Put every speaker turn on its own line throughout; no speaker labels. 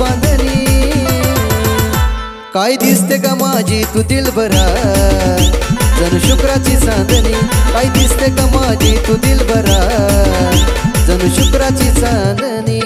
बांधणी काय दिसते का माझी तू दिलबरा जणू शुक्राची चांदणी काय दिसते का माझी तू दिलबरा जणू शुक्राची चांदणी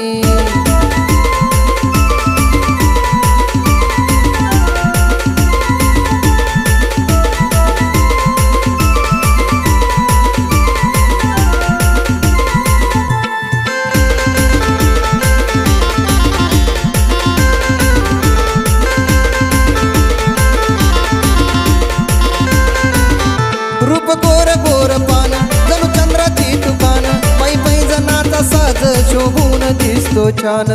रूप गोर गोर पान जणू चंद्राची तुकान पै पै जनाचा साज शोभून दिसतो छान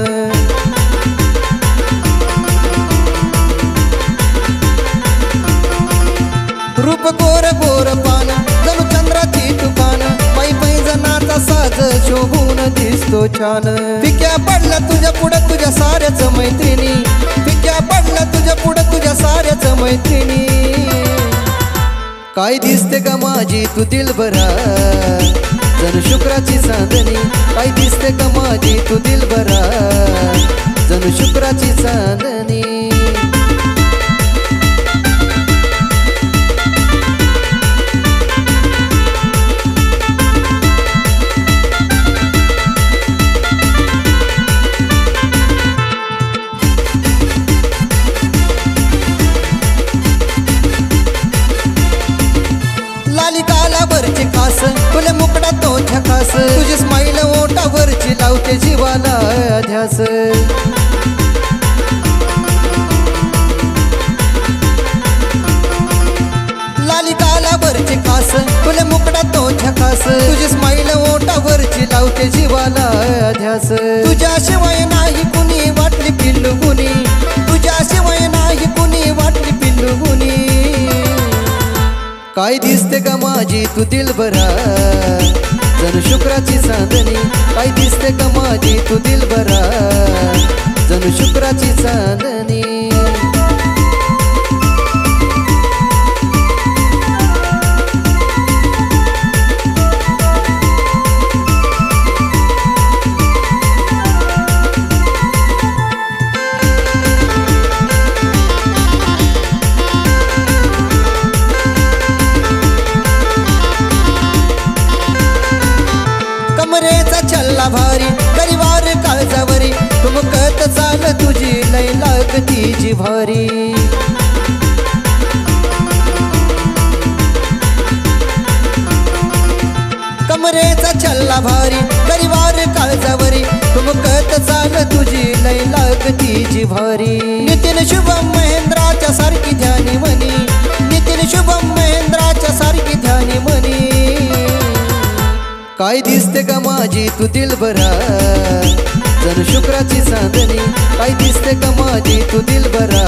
रूप गोर गोर पान जणू चंद्राची तुकान पै पै जनाचा साज शोभून दिसतो छान फिक्या पडला तुझ्या पुढं तुझ्या साऱ्याच मैत्रिणी फिक्या पडला तुझ्या पुढं तुझ्या साऱ्याच मैत्रिणी काय दिसते का माझी तू दिलबरा जणू शुक्राची चांदणी काय दिसते का माझी तू दिलबरा जणू शुक्राची चांदणी कालावरची खास तुले मुकडा तो झकास तुझी स्माईल ओटावरची लावते जीवाला ध्यास लाली कालावरची खास तुले मुकडा तो झकास तुझी स्माईल ओटावरची लावते जीवाला ध्यास तुझ्याशिवाय नाही कुणी वाटली पिल्लू गुणी तुझ्याशिवाय नाही कुणी वाटली पिल्लू गुणी काय दिसते का माझी तू दिलबरा जणू शुक्राची चांदणी काय दिसते का माझी तू दिलबरा जणू शुक्राची चांदणी कमरेचा छल्ला भारी गरिवार काळजावरी तुमकत चाल तुझी लय लागती जी भारी कमरेचा छल्ला भारी गरिवार काळजावरी तुमकत चाल तुझी लय लागती जी भारी नितीन शुभम महेंद्राच्या सारखी ध्यानी म्हणी नितीन शुभम महेंद्राच्या सारखी ध्यानी म्हणी काय दिसते का माझी तू दिलबरा जणू शुक्राची चांदणी काय दिसते का माझी तू दिलबरा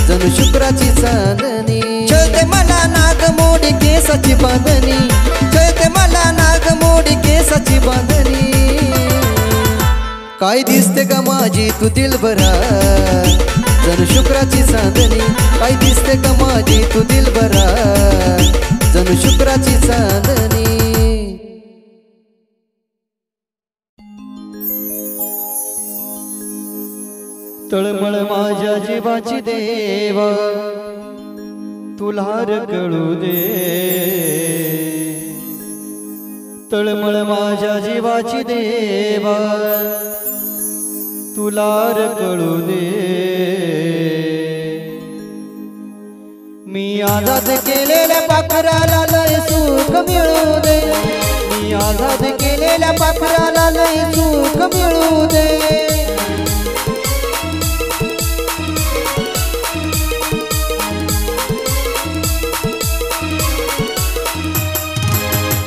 जणू शुक्राची चांदणी चलते मला नाग मोडी केसाची बांधणी चलते मला नाग मोडी केसाची बांधणी काय दिसते का माझी तू दिलबरा जणू शुक्राची चांदणी काय दिसते का माझी तू दिलबरा जणू शुक्राची चांदणी तळमळ माझ्या जीवाची देवा तुला कळू दे तळमळ माझ्या जीवाची देवा तुला कळू दे मी आजाद केलेल्या पाखराला लय सुख मिळू दे मी आजाद केलेल्या पाखराला लय सुख मिळू दे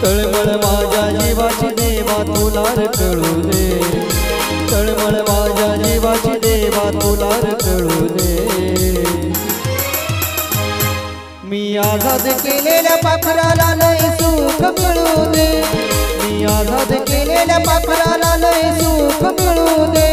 तळमळ माझ्या जीवाची देवा तुला कळू दे तळमळ माझ्या जीवाची देवा तुला कळू दे मी आजाद केलेल्या पाखराला लय सुख मिळू दे मी आजाद केलेल्या पाखराला लय सुख मिळू दे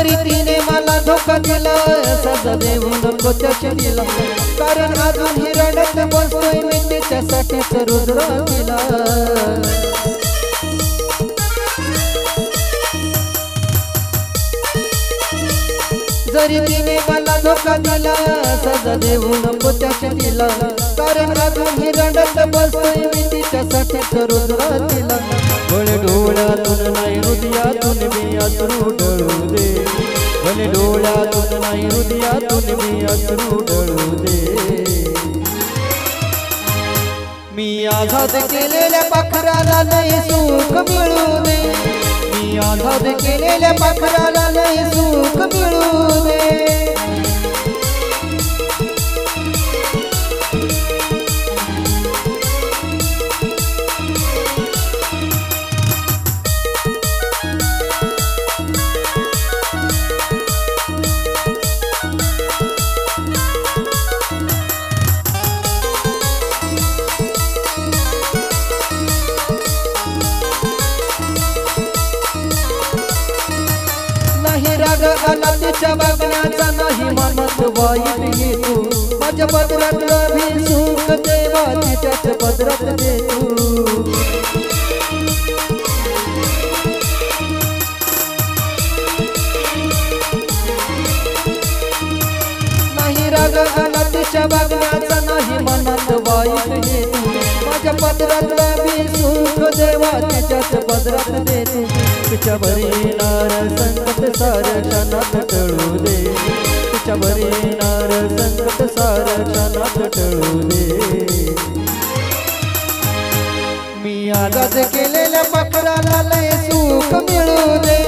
जरी तिने मला धोका दिला सजा देऊ नको त्याच्या दिला कारण अजूनही रडत बसतोय मी तिच्यासाठीच रोज रात्रीला जरी तिने मला धोका दिला सजा देऊ नको त्याच्या दिला कारण अजूनही रडत बसतोय मी तिच्यासाठीच रोज रात्रीला भले डोळ्यातून नाही हृदयातून मी अश्रू ढळू दे भले डोळ्यातून नाही हृदयातून मी अश्रू ढळू दे मी आझाद केलेल्या पाखराला नाही सुख मिळू दे मी आझाद केलेल्या पाखराला नाही सुख मिळू दे आला तिच्या बघण्याचा नाही मनात वाईट येतो माझ्या पदरातला भी सुख देवा तिच्याच पदरात देतो नाही राग आला तिच्या बघण्याचा नाही मनात वाईट येतो माझ्या पदरातला भी सुख देवा तिच्याच पदरात देतो तिच्यावर येणार संकट साऱ्या क्षणात टळू दे तिच्यावर येणार संकट साऱ्या क्षणात टळू दे मी आझाद केलेल्या पाखराला लय सुख मिळू दे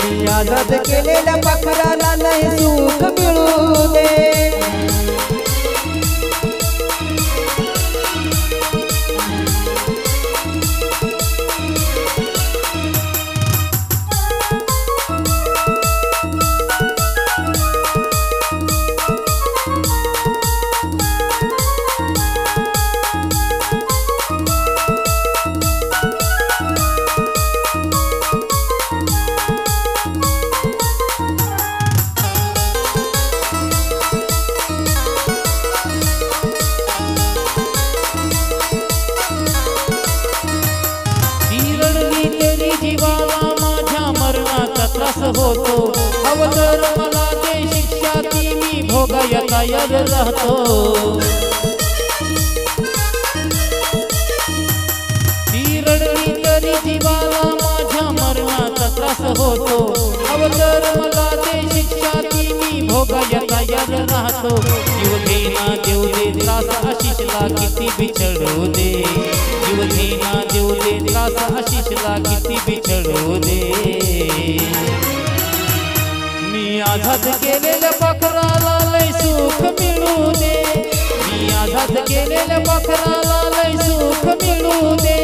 मी आझाद केलेल्या पाखराला लय सुख मिळू दे होतो अवतर मला दे शिक्षा ती मी भोगाया तयार राहतो ती रडली तरी जीवाला माझ्या मरणाचा त्रास होतो अवतर मला दे शिक्षा ती मी भोगाया तयार राहतो जीव घेना देऊ दे त्रास आशिषला किती बिछडू दे जीव घेना देऊ दे त्रास आशिषला किती बिछडू दे मी आझाद केलेल्या पाखराला लय सुख मिळू दे मी आझाद केलेल्या पाखराला लय सुख मिळू दे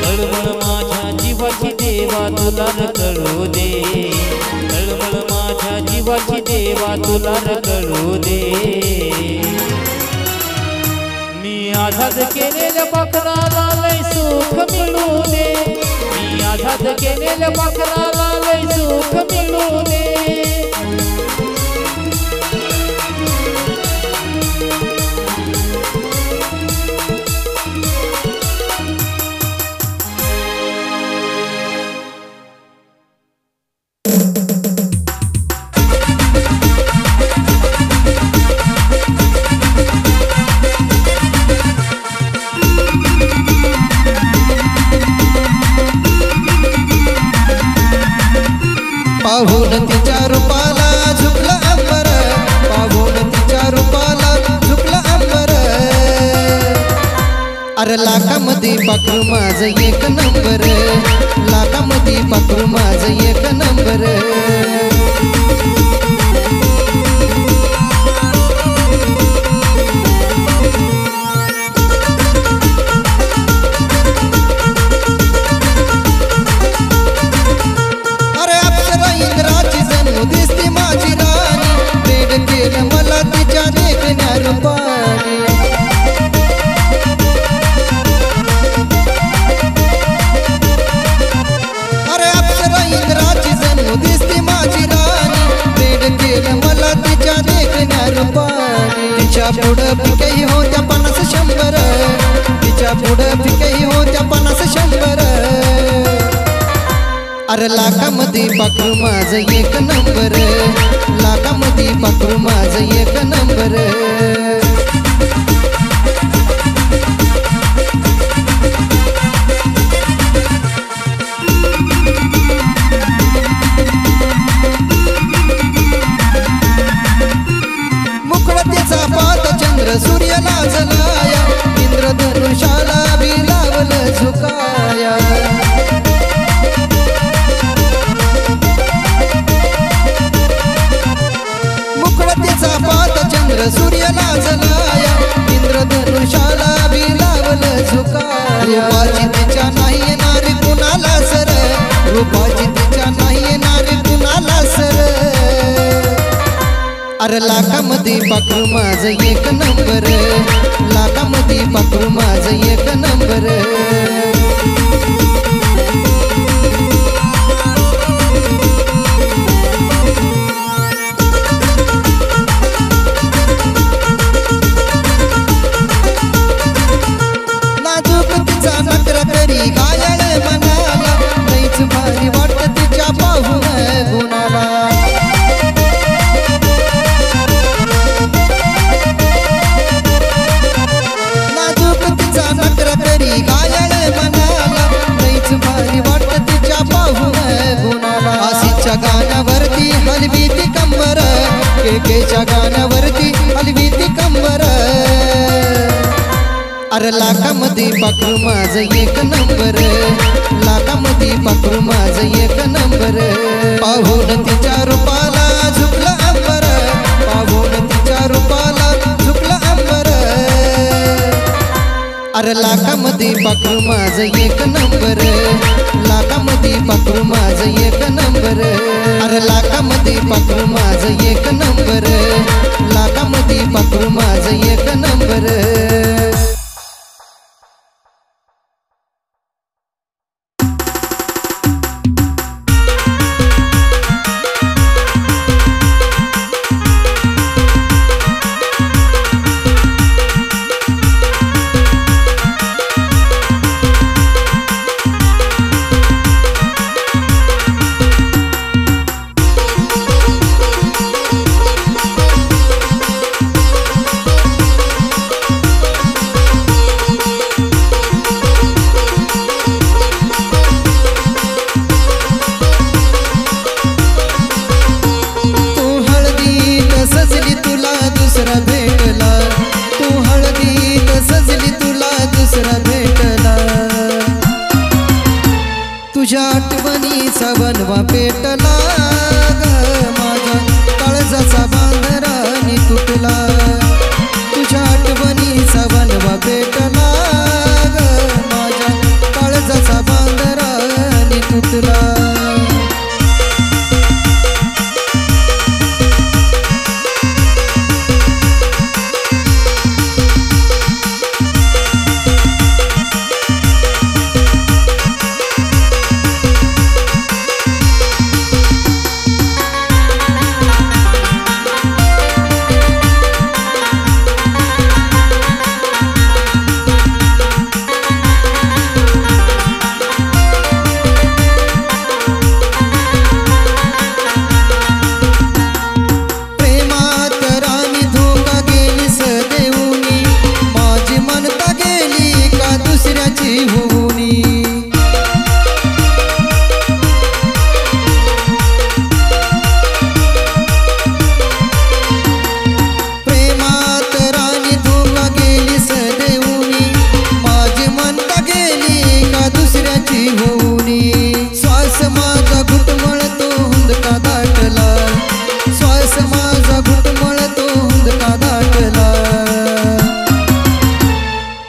तळमळ माझ्या जीवाची देवा तुला कळू दे तळमळ माझ्या जीवाची देवा तुला कळू दे मी आझाद केलेल्या पाखराला लय सुख मिळू दे मी आझाद केलेल्या पाखराला लय सुख मिळू दे
पाहून तिच्या रूपाला झुकला अंबर पाहून तिच्या रूपाला झुकला अंबर अरे लाखामध्ये पाखरू माझं एक नंबर लाखामध्ये पाखरू माझं एक नंबर दिसती माझी राणी प्रेम केलं मला तिच्या देखण्या रूपाने तिच्या पुढं पिकही होत्या 50-100, तिच्या पुढं पिकही होत्या 50-100. अरे लाखामध्ये पाखरू माझं एक नंबर, लाखामध्ये पाखरू माझं एक नंबर. मुखडतेचा पादचंद्र सूर्य लाजलाया, इंद्रधनुष्याला बी लावलं झुकाया. मुखडतेचा पादचंद्र सूर्य लाजलाया, इंद्रधनुष्याला बी लावलं झुकाया. रूपाची तिच्या नाही येणारी कुणाला सर, रूपाची तिच्या नाही येणारी कुणाला सर. अरे लाखामध्ये पाखरू माझं एक नंबर, लाखामध्ये पाखरू माझं एक नंबर. नाजूक तिचा नखरा तरी घायाळ मनाला, लईच भारी वाटत तिच्या पाहून गुणाला. घायाळ मनाला, लईच भारी वाटत तिच्या पाहून गुणाला. आसीच्या गाण्यावरती हलवी ती कंबर, केकेच्या गाण्यावरती हलवी ती कंबर. अरे लाखामध्ये पाखरू माझं एक नंबर, लाखामध्ये पाखरू माझं एक नंबर. पाहून तिच्या रूपाला झुकलं अंबर, पाहून तिच्या रूपाला झुकलं अंबर. अरे लाखामध्ये पाखरू माझं एक नंबर, लाखामध्ये पाखरू माझं एक नंबर. अरे लाखामध्ये पाखरू माझं एक नंबर, लाखामध्ये पाखरू माझं एक नंबर. तुझ्या आठवणीचा वनवा पेटला ग, माझ्या काळजाचा बांधरानी तुटला. तुझ्या आठवणीचा वनवा पेटला ग, माझ्या काळजाचा बांधरानी तुटला.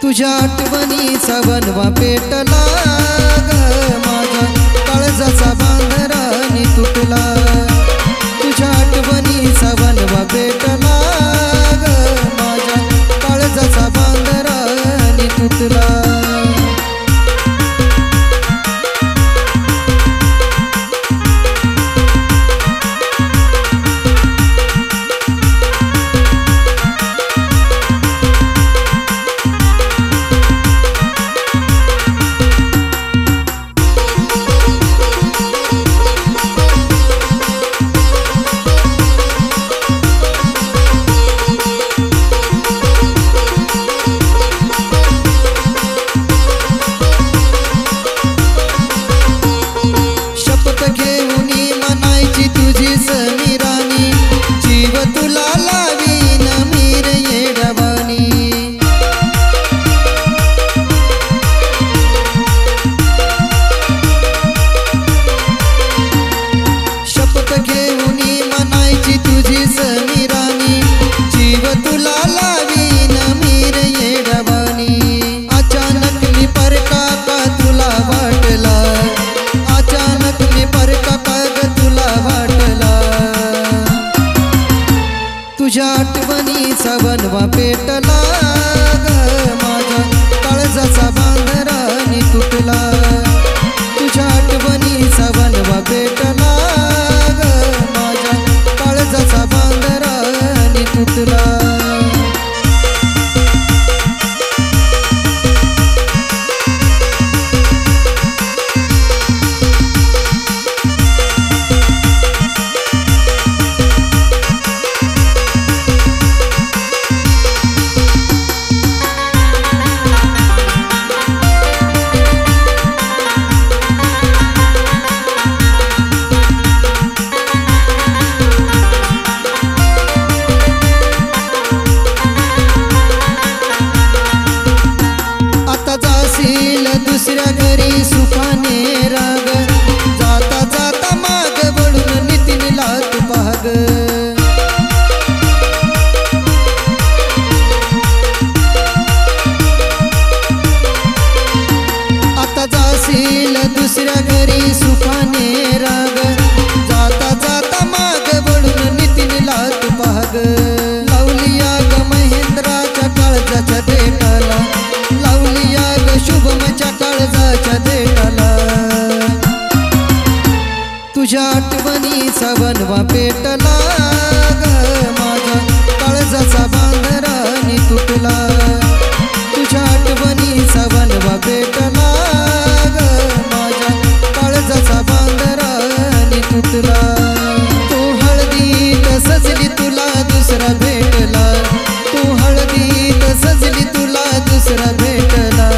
तुझ्या आठवणीचा वनवा पेटला ग, माझ्या काळजाचा बांधरानी तुटला. तुझ्या आठवणीचा वनवा पेटला ग, माझ्या काळजाचा बांधरानी तुटला. तुझ्या आठवणीचा बनवा पेटला ग माझ्या काळजाचा बांधरानी तुटला तुझ्या आठवणीचा बनवा पेटला ग माझ्या काळजाचा बांधरानी तुटला दुसऱ्या घरी सुखाने राग जाता जाता माग वळून नितीन लात पाग आता जाशील दुसऱ्या घरी सुखाने राग जाता जाता माग वळून नितीन लात पाग लावली आग महेंद्राच्या काळजाच्या देठाला लावली आग शुभमच्या काळजाच्या देठाला तुझ्या आठवणीचा बनवा पेटला ग माझ्या काळजाचा बांधरानी तुटला तुझ्या आठवणीचा बनवा पेटला ग माझ्या काळजाचा बांधरानी तुटला तू हळदीत सजली तुला दुसरा भेटला तू हळदीत सजली तुला दुसरा भेटला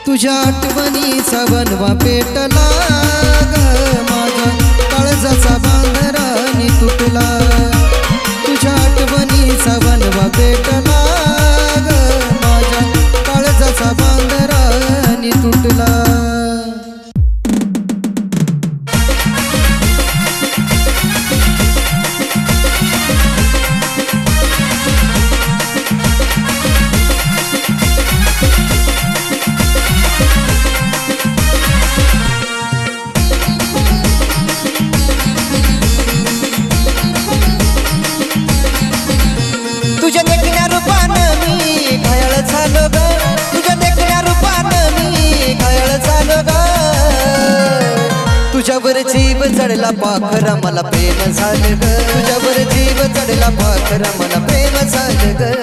तुझ्या आठवणीचा बनवा पेटला ग माझ्या काळजाचा बांधरानी तुटला तुझ्या आठवणीचा बनवा पेटला ग माझ्या काळजाचा बांधरानी तुटला तुझ्या देखण्या रूपानं मी घायाळ झालो ग तुझ्या देखण्या रूपानं मी घायाळ झालो ग तुझ्यावर जीव चढला पाखरा मला प्रेम झालं ग तुझ्यावर जीव चढला पाखरा मला प्रेम झालं ग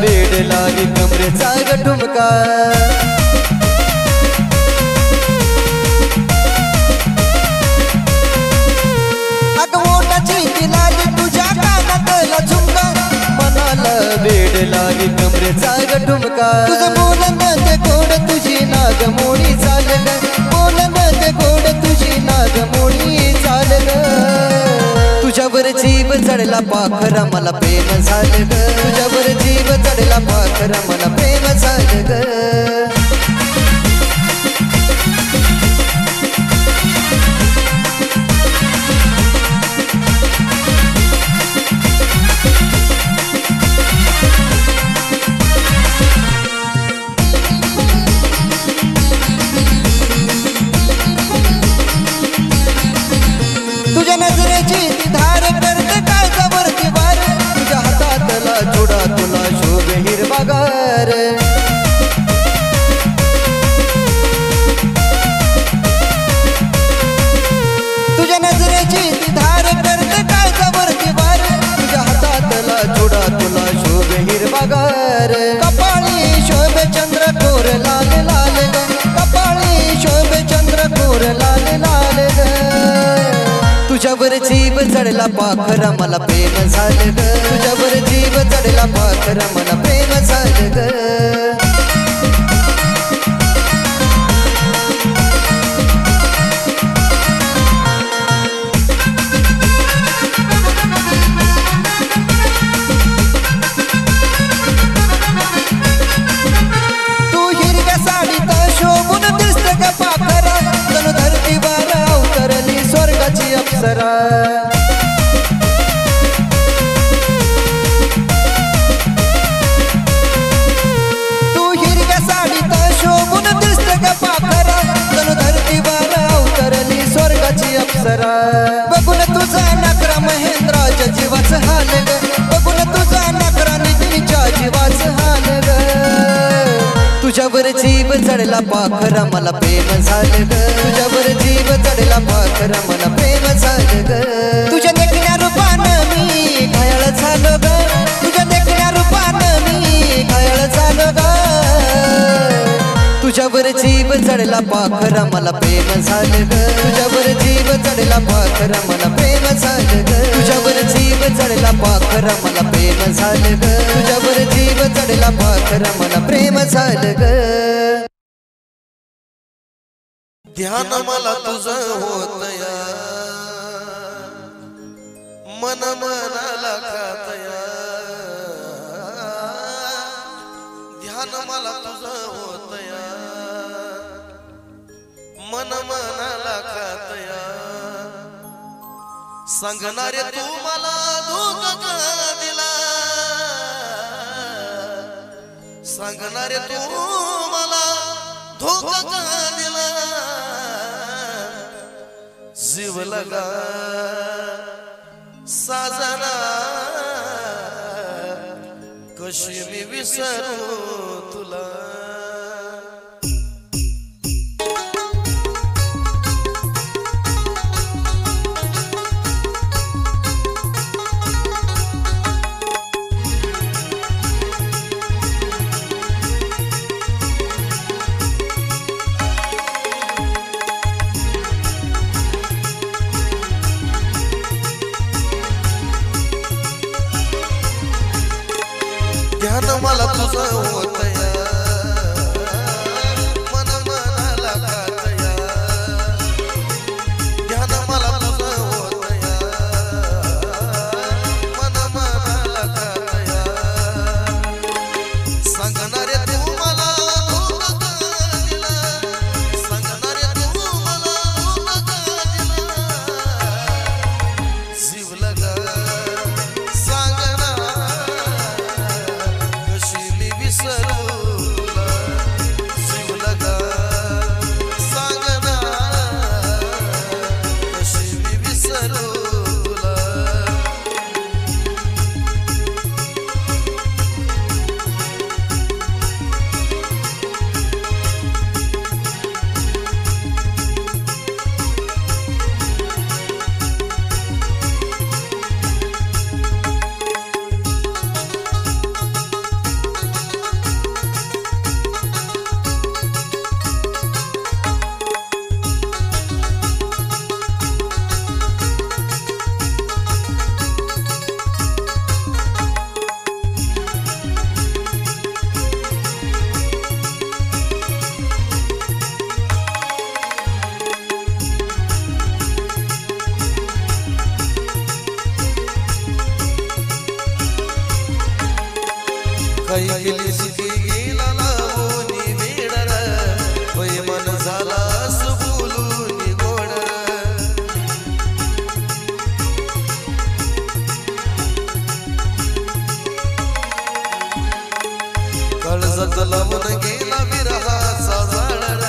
वेड लागी कमरेचा ग ठुमका अगं ओठाची ती लागी तुझ्या कानातला झुमका मनाला वेड लागी कमरेचा ग ठुमका तुझं बोलणं ते गोड तुझी नागमोडी चाल ग बोलणं ते गोड तुझी नागमोडी चाल ग तुझ्यावर जीव चढला पाखरा मला प्रेम झालं ग तुझ्यावर जीव चढला पाखरा मला प्रेम झालं ग तुझ्या नजरेची ती धार करते काळजावरती वार तुझ्या हातातला चुडा तुला शोभे हिरवागार तुझ्या नजरेची ती धार करते काळजावरती वार तुझ्या हातातला चुडा तुला शोभे हिरवागार कपाळी शोभे चंद्र कोर लाल लाल ग कपाळी शोभे चंद्र कोर लाल लाल ग तुझ्यावर जीव चढला पाखरा मला प्रेम झालं ग तुझ्यावर जीव चढला पाखरा मला प्रेम झालं ग तू हिरव्या साडीत शोभून दिसत ग पाखरा
अप्सरा तू हिरव्या साडीत शोभून दिसते का पाखरा जणू धरतीवर अवतरली स्वर्गाची अप्सरा बघून तुझा नकरा महेंद्राच्या जीवाचं हाल ग बघून तुझा नकरा नितीच्या जीवाचं हाल ग तुझ्यावर जीव चढला पाखरा मला प्रेम झालं ग तुझ्यावर जीव चढला पाखरा मला प्रेम झालं ग तुझ्या देखण्या रूपानं मी घायाळ झालो ग तुझ्या देखण्या रूपानं मी घायाळ झालो ग तुझ्यावर जीव चढला पाखरा मला प्रेम झालं ग तुझ्यावर जीव चढला पाखरा मला प्रेम झालं ग तुझ्यावर जीव चढला पाखरा मला प्रेम झालं ग तुझ्यावर जीव चढला पाखरा मला प्रेम झालं ग
ध्यान मला तुझं होतया मन मनाला खातया ध्यान मला तुझं होतया मन मनाला खातया सांगणारे तू मला धोका दिला सांगणारे तू मला धोका दिला जीव लगा साजना कशी मी विसरू तुला ध्यान मला तुझं होतया मन मनाला खातया ध्यान मला तुझं होतया मन मनाला खातया सांगणारे तू मला धोका दिला सांगणारे तू मला धोका दिला जीव लगा काही केलीस की गेला लावून वेडर होय मन झालास बोलून गोड काळजात लावून गेला विरहाचा झाड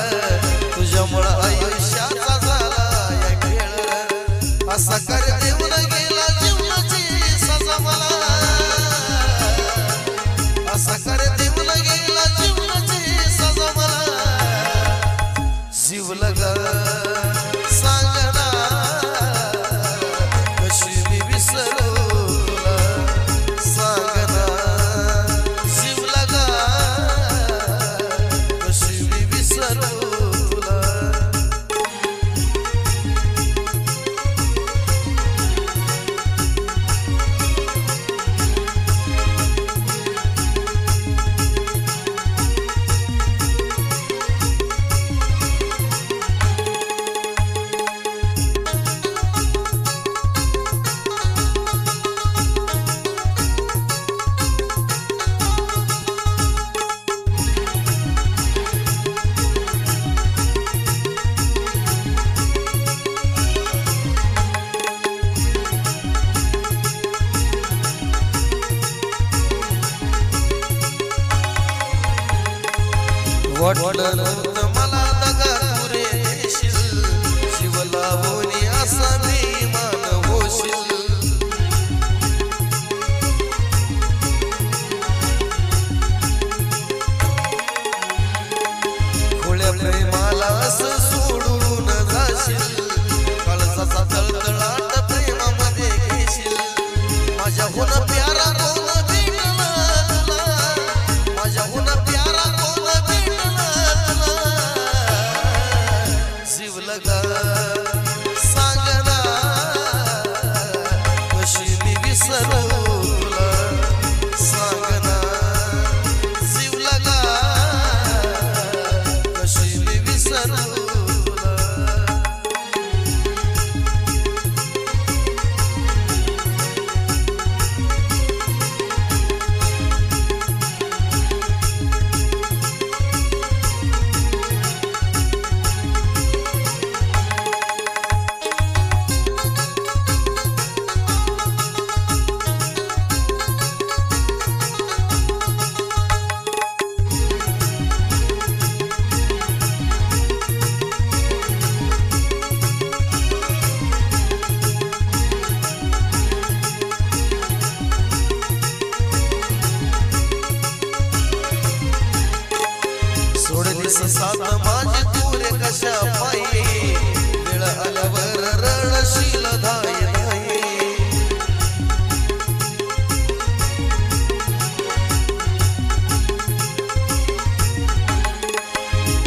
तुझ्यामुळं आयुष्याचा झाला या खेळ असा कर देऊन गेला जीवनाची सजा मला असा कर देऊन गेला जीवनाची सजा मला जीव लगा सांगना कशी मी विसरू तुला सांगना जीव लगा कशी मी विसरू तुला शिवलगा सांगना कशी मी विसरू तुला सांगना शिवलगा कशी मी विसरू सोडलीस साथ माझी तुरे कशा पायी वेळ आल्यावर रडशील धाय धाय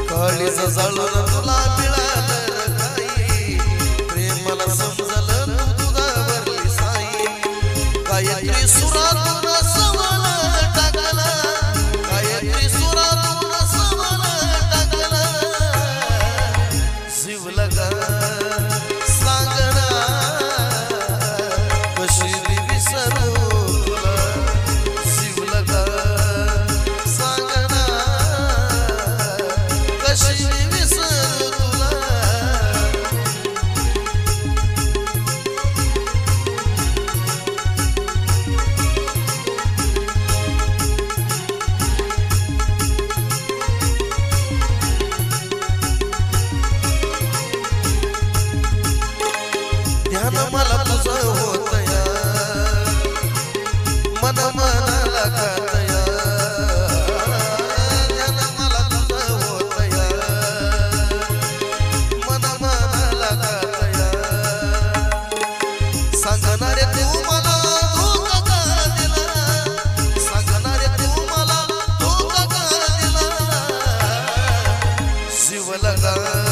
काळीच जाळून तुला मिळालं काही प्रेमाला समजलं तू दुधावरली साई गायत्री सुरातून सवाला टाकला गायत्री सुरातून शिवलगा सांगना कशी मी विसरू तुला शिवलगा सांगना कशी मी विसरू तुला ध्यान मला तुझं होत या मन मनाला खात या ध्यान मला तुझं होत या मन मनाला खात या सांगणारे तू मला धोका का दिला सांगणारे तू मला धोका का दिला शिवलगा